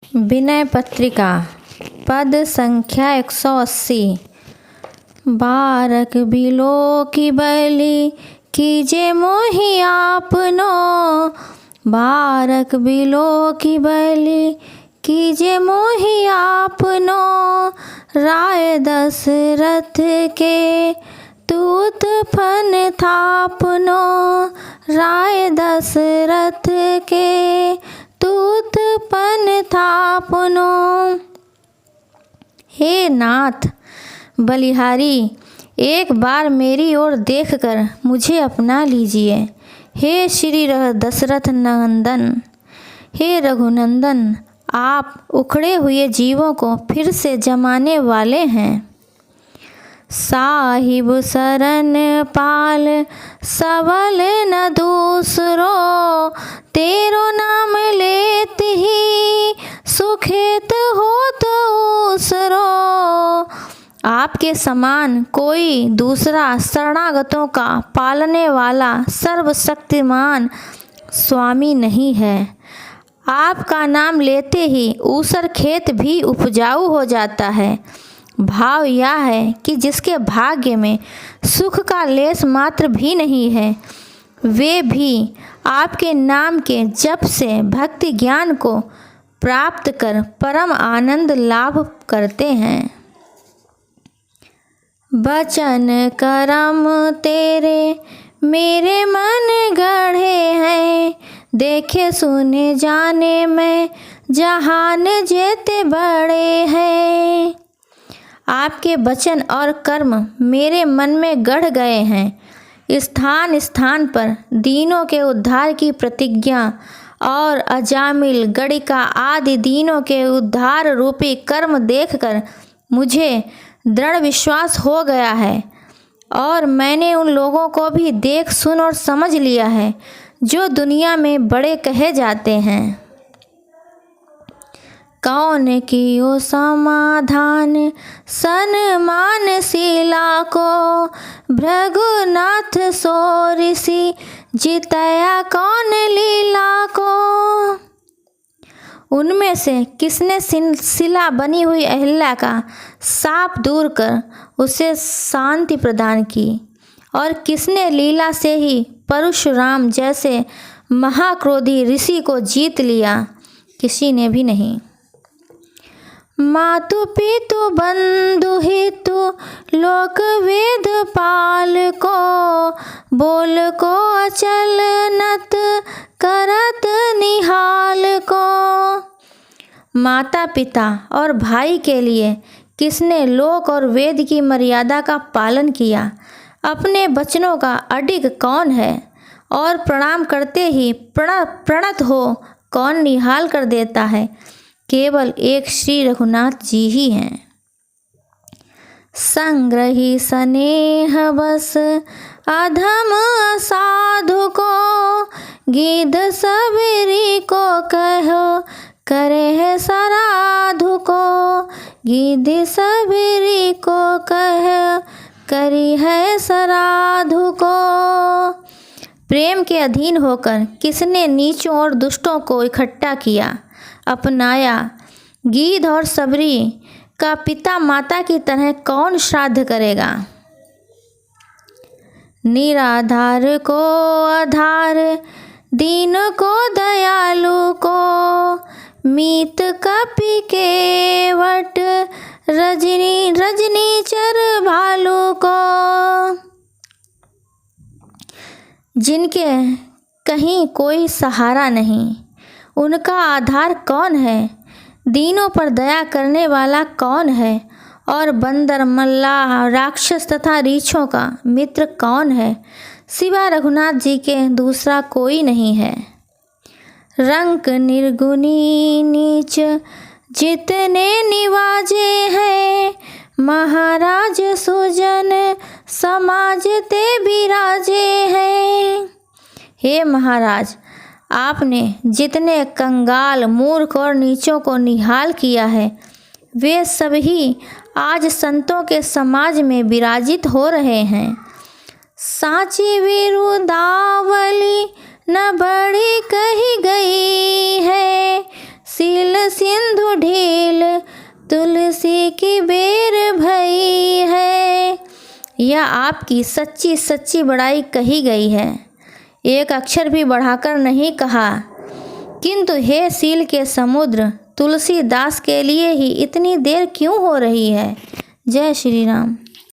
विनय पत्रिका पद संख्या 180। बारक बिलो की बलि कीजे मोहि आपनो, बारक बिलो की बलि कीजे मोहि आपनो। राय दशरथ के दूत फन थापनो, राय दशरथ के दूत फन थापनो। हे नाथ बलिहारी, एक बार मेरी ओर देखकर मुझे अपना लीजिए। हे श्री दशरथ नंदन, हे रघुनंदन, आप उखड़े हुए जीवों को फिर से जमाने वाले हैं। साहिब शरण पाल सबल न दूसरो, तेरो नाम लेत ही सुखेत होत उसरो। आपके समान कोई दूसरा शरणागतों का पालने वाला सर्वशक्तिमान स्वामी नहीं है। आपका नाम लेते ही ऊसर खेत भी उपजाऊ हो जाता है। भाव यह है कि जिसके भाग्य में सुख का लेस मात्र भी नहीं है, वे भी आपके नाम के जप से भक्ति ज्ञान को प्राप्त कर परम आनंद लाभ करते हैं। बचन करम तेरे मेरे मन गढ़े हैं, देखे सुने जाने में जहान जेते बड़े हैं। आपके वचन और कर्म मेरे मन में गढ़ गए हैं। स्थान स्थान पर दीनों के उद्धार की प्रतिज्ञा और अजामिल गणिका आदि दीनों के उद्धार रूपी कर्म देखकर मुझे दृढ़ विश्वास हो गया है, और मैंने उन लोगों को भी देख सुन और समझ लिया है जो दुनिया में बड़े कहे जाते हैं। कौन कियो समाधान सन्मान शीला को, भृगुनाथ सो ऋषि जितया कौन लीला को। उनमें से किसने शिला बनी हुई अहिल्या का शाप दूर कर उसे शांति प्रदान की, और किसने लीला से ही परशुराम जैसे महाक्रोधी ऋषि को जीत लिया? किसी ने भी नहीं। मातु पितु बंधु हितु लोक वेद पाल को, बोल को अचल नत करत निहाल को। माता पिता और भाई के लिए किसने लोक और वेद की मर्यादा का पालन किया? अपने बचनों का अडिग कौन है? और प्रणाम करते ही प्रणत हो कौन निहाल कर देता है? केवल एक श्री रघुनाथ जी ही हैं। संग्रही स्नेह बस अधम असाधु को, गीध सबरी को कहो करे है सराधु को। गीध सबरी को कह करी है सराधु को। प्रेम के अधीन होकर किसने नीचों और दुष्टों को इकट्ठा किया, अपनाया? गीध और सबरी का पिता माता की तरह कौन श्राद्ध करेगा? निराधार को आधार, दीन को दयालु को, मीत कपि के वट रजनी रजनी चर भालू को। जिनके कहीं कोई सहारा नहीं, उनका आधार कौन है? दीनों पर दया करने वाला कौन है? और बंदर मल्लाह राक्षस तथा रीछों का मित्र कौन है? सिवा रघुनाथ जी के दूसरा कोई नहीं है। रंक निर्गुणी नीच जितने निवाजे हैं, महाराज सुजन समाज ते विराजे हैं। हे महाराज, आपने जितने कंगाल मूर्ख और नीचों को निहाल किया है, वे सभी आज संतों के समाज में विराजित हो रहे हैं। साची विरुदावली न बड़ी कही गई है, सील सिंधु ढील तुलसी की बेर भई है। यह आपकी सच्ची सच्ची बड़ाई कही गई है, एक अक्षर भी बढ़ाकर नहीं कहा। किंतु हे सील के समुद्र, तुलसीदास के लिए ही इतनी देर क्यों हो रही है? जय श्री राम।